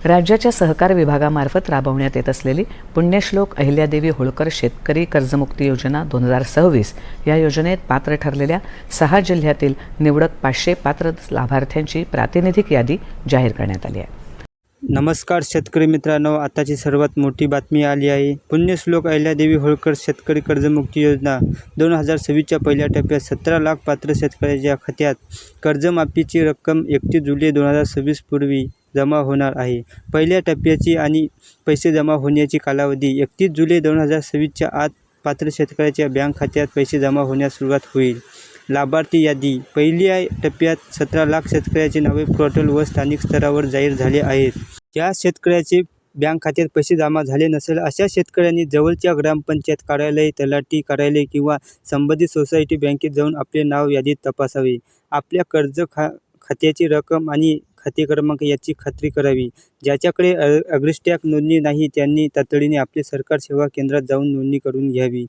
राज्याच्या सहकार विभागामार्फत राबवण्यात येत असलेली पुण्यश्लोक अहिल्यादेवी होळकर शेतकरी कर्जमुक्ती योजना 2026 या योजनेत पात्र ठरलेल्या 6 जिल्ह्यातील निवडक 500 पात्र लाभार्थ्यांची प्रातिनिधिक यादी जाहीर करण्यात आली आहे. नमस्कार शेतकरी मित्रांनो, आताची सर्वात मोठी बातमी आली आहे. पुण्यश्लोक अहिल्यादेवी होळकर शेतकरी कर्जमुक्ती योजना 2026च्या पहिल्या टप्प्यात 17 लाख पात्र शेतकऱ्यांच्या खात्यात कर्जमाफीची रक्कम 31 जुलै 2026 पूर्वी जमा होणार आहे. पहिल्या टप्प्याची आणि पैसे जमा होण्याची कालावधी 31 जुलै 2026च्या आत पात्र शेतकऱ्याच्या बँक खात्यात पैसे जमा होण्यास सुरुवात होईल. लाभार्थी यादी. पहिल्या टप्प्यात 17 लाख शेतकऱ्याचे नावे पोर्टल व स्थानिक स्तरावर जाहीर झाले आहेत. ज्या शेतकऱ्याचे बँक खात्यात पैसे जमा झाले नसेल अशा शेतकऱ्यांनी जवळच्या ग्रामपंचायत कार्यालय, तलाठी कार्यालय किंवा संबंधित सोसायटी बँकेत जाऊन आपले नाव यादीत तपासावे. आपल्या कर्ज खात्याची रक्कम आणि खाते क्रमांक याची खात्री करावी. ज्याच्याकडे अग्रिस्टॅक नोंदणी नाही त्यांनी तातडीने आपले सरकार सेवा केंद्रात जाऊन नोंदणी करून घ्यावी.